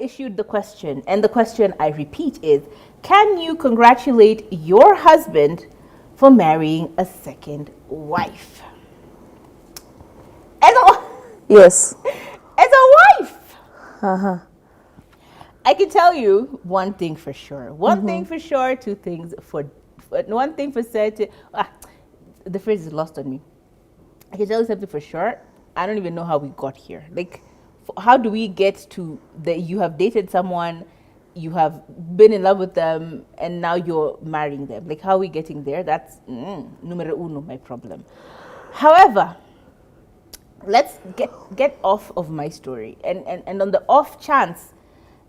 issued the question, and the question, I repeat, is, can you congratulate your husband for marrying a second wife? Yes. As a wife. I can tell you one thing for sure. One thing for sure, two things for one thing for certain. The phrase is lost on me. I can tell you something for sure. I don't even know how we got here. Like, how do we get to that? You have dated someone, you have been in love with them, and now you're marrying them. Like, how are we getting there? That's numero uno, my problem. However, let's get off of my story, and on the off chance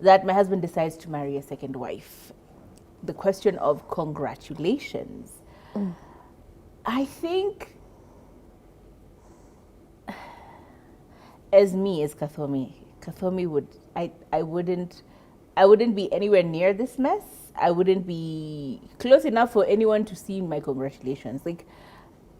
that my husband decides to marry a second wife, the question of congratulations. I think, as Kathomi would, I wouldn't be anywhere near this mess. I wouldn't be close enough for anyone to see my congratulations. Like,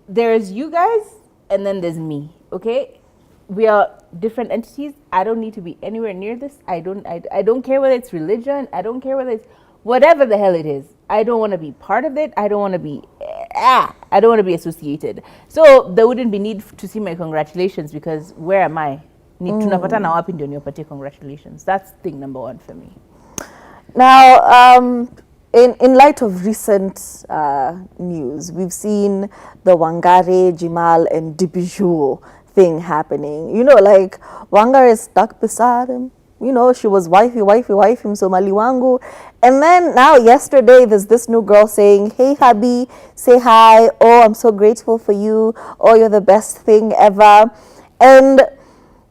there's you guys, and then there's me, okay? We are different entities. I don't need to be anywhere near this. I don't care whether it's religion. I don't care whether it's whatever the hell it is. I don't want to be part of it. I don't want to be associated. So there wouldn't be need to see my congratulations, because where am I? Tunapatana wapi ndio niwapatie congratulations. That's thing number one for me. Now, in light of recent news, we've seen the Wangari, Jimal, and Dibiju thing happening. You know, like, Wangari is stuck beside him. You know, she was wifey, Msomali wangu. And then now yesterday, there's this new girl saying, hey, hubby, say hi. Oh, I'm so grateful for you. Oh, you're the best thing ever. And,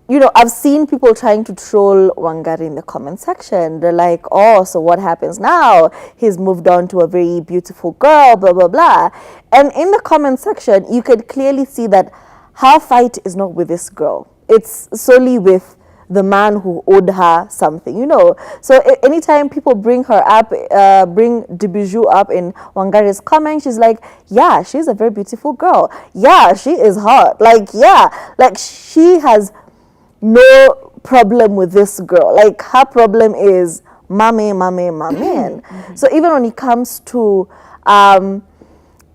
you know, I've seen people trying to troll Wangari in the comment section. They're like, oh, so what happens now? He's moved on to a very beautiful girl, blah, blah, blah. And in the comment section, you could clearly see that her fight is not with this girl. It's solely with the man who owed her something, you know. So anytime people bring her up, bring Dibiju up in Wangari's comment, she's like, yeah, she's a very beautiful girl. Yeah, she is hot. Like, yeah, like, she has no problem with this girl. Like, her problem is mame. So even when it comes to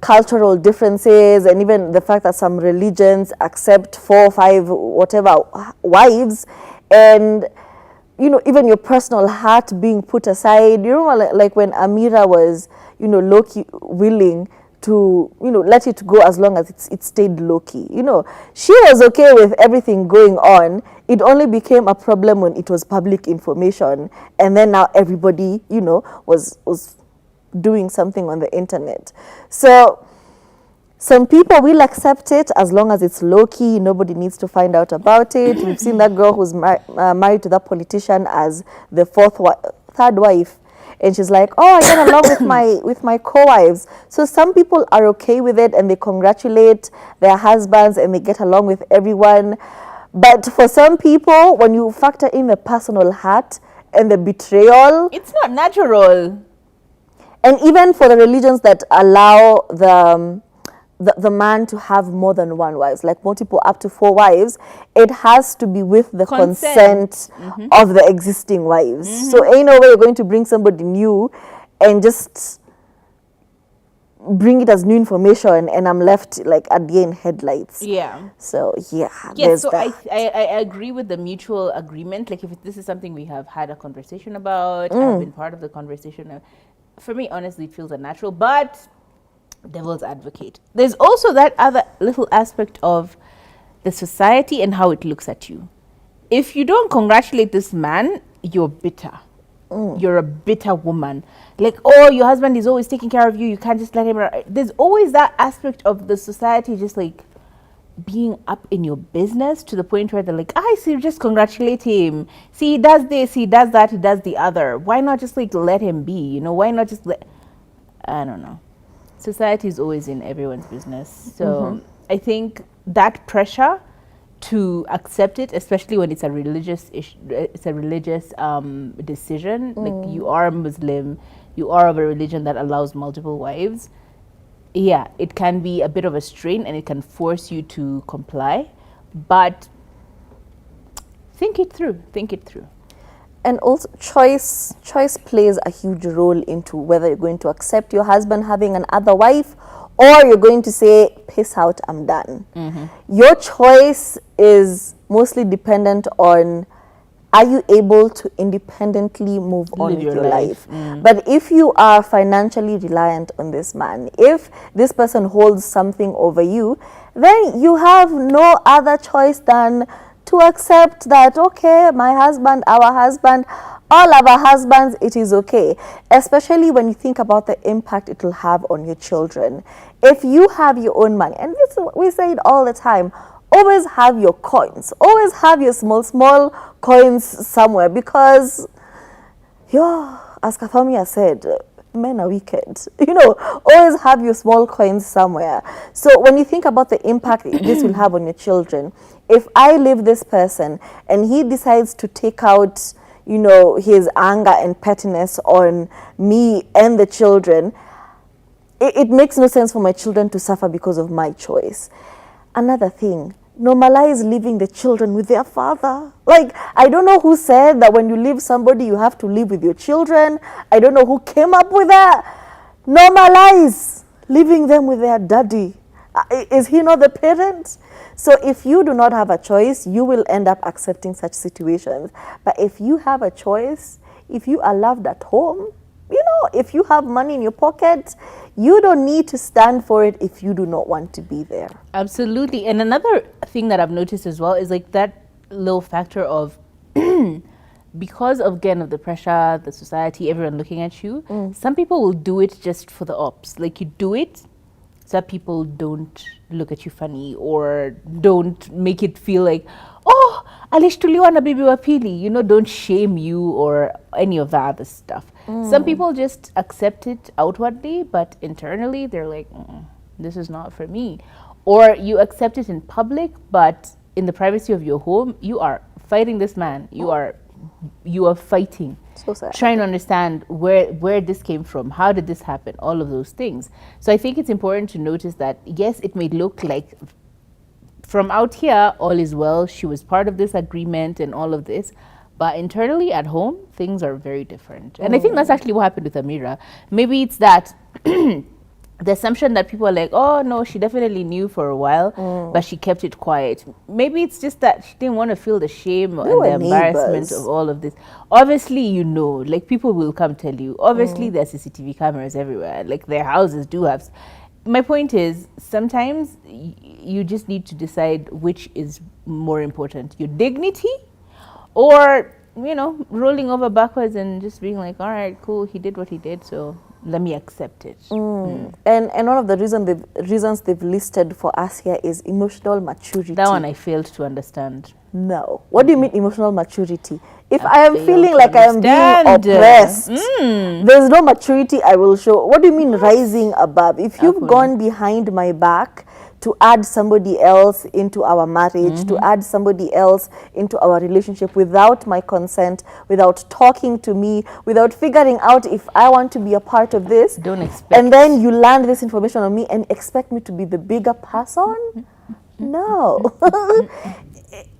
cultural differences, and even the fact that some religions accept 4, 5, whatever wives, and, you know, even your personal heart being put aside. You know, like when Amira was, you know, low-key willing to, you know, let it go as long as it stayed low-key. You know, she was okay with everything going on. It only became a problem when it was public information, and then now everybody, you know, was doing something on the internet. So some people will accept it as long as it's low-key. Nobody needs to find out about it. We've seen that girl who's married to that politician as the third wife, and she's like, oh, I get along with my co-wives. So some people are okay with it, and they congratulate their husbands, and they get along with everyone. But for some people, when you factor in the personal hurt and the betrayal, it's not natural. And even for the religions that allow the man to have more than one wife, like multiple up to 4 wives, it has to be with the consent of the existing wives. So ain't no way you're going to bring somebody new and just bring it as new information, and I'm left like at the end headlights. Yeah. So yeah. Yes. So I agree with the mutual agreement. Like, if this is something we have had a conversation about, I've been part of the conversation. For me, honestly, it feels unnatural, but devil's advocate. There's also that other little aspect of the society and how it looks at you. If you don't congratulate this man, you're bitter. You're a bitter woman. Like, oh, your husband is always taking care of you. You can't just let him. There's always that aspect of the society just like being up in your business, to the point where they're like, I see, just congratulate him. See, he does this, he does that, he does the other. Why not just like let him be? You know, why not just let, I don't know. Society is always in everyone's business. So I think that pressure to accept it, especially when it's a religious decision, like you are a Muslim, you are of a religion that allows multiple wives. Yeah, it can be a bit of a strain, and it can force you to comply, but think it through. And also choice plays a huge role into whether you're going to accept your husband having another wife, or you're going to say, peace out, I'm done. Your choice is mostly dependent on, are you able to independently move on with your life? But if you are financially reliant on this man, if this person holds something over you, then you have no other choice than to accept that, okay, my husband, our husband, all our husbands, it is okay. Especially when you think about the impact it will have on your children. If you have your own money, and we say it all the time, always have your coins, always have your small coins somewhere, because as Kathomia said, men are wicked. Always have your small coins somewhere. So when you think about the impact this will have on your children, if I leave this person and he decides to take out, his anger and pettiness on me and the children, it makes no sense for my children to suffer because of my choice. Another thing, normalize leaving the children with their father. Like, I don't know who said that when you leave somebody, you have to live with your children. I don't know who came up with that. Normalize leaving them with their daddy. Is he not the parent? So if you do not have a choice, you will end up accepting such situations. But if you have a choice, if you are loved at home, if you have money in your pocket, you don't need to stand for it if you do not want to be there. Absolutely. And another thing that I've noticed as well is like that little factor of because of the pressure, the society, everyone looking at you, some people will do it just for the ops. Like, you do it so that people don't look at you funny or don't make it feel like, oh, alishtuliwa na bibi wa pili, don't shame you or any of that other stuff. Some people just accept it outwardly, but internally they're like, this is not for me. Or you accept it in public, but in the privacy of your home, you are fighting this man. You are fighting. So sad. Trying to understand where this came from, how did this happen, all of those things. So I think it's important to notice that, yes, it may look like from out here, all is well, she was part of this agreement and all of this, but internally at home, things are very different. And I think that's actually what happened with Amira. Maybe it's that the assumption that people are like, oh no, she definitely knew for a while, but she kept it quiet. Maybe it's just that she didn't want to feel the shame and the embarrassment of all of this. Obviously, like, people will come tell you. Obviously, there's CCTV cameras everywhere. Like, their houses do have. My point is, sometimes you just need to decide which is more important, your dignity or, rolling over backwards and just being like, all right, cool, he did what he did, so let me accept it. And one of the reasons they've listed for us here is emotional maturity. That one I failed to understand. No. What do you mean emotional maturity? If I am feeling like I am being oppressed, there's no maturity I will show. What do you mean rising above? If you've gone behind my back to add somebody else into our marriage, to add somebody else into our relationship without my consent, without talking to me, without figuring out if I want to be a part of this, don't expect. And then you land this information on me and expect me to be the bigger person? No.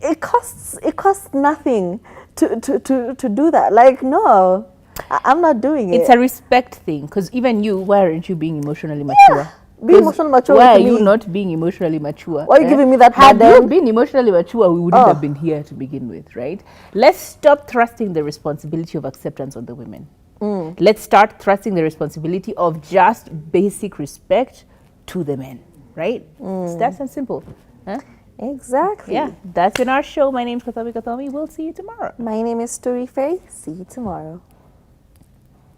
It costs nothing to do that. Like, no, I'm not doing it. It's a respect thing, because even you, why aren't you being emotionally mature? Be emotionally mature. Why are you not being emotionally mature? Why are you giving me that burden? Had you burden? been emotionally mature, we wouldn't have been here to begin with, right? Let's stop thrusting the responsibility of acceptance on the women. Let's start thrusting the responsibility of just basic respect to the men, right? It's that and simple. Huh? Exactly. Yeah, that's in our show. My name's Kathomi. We'll see you tomorrow. My name is Story Faye. See you tomorrow.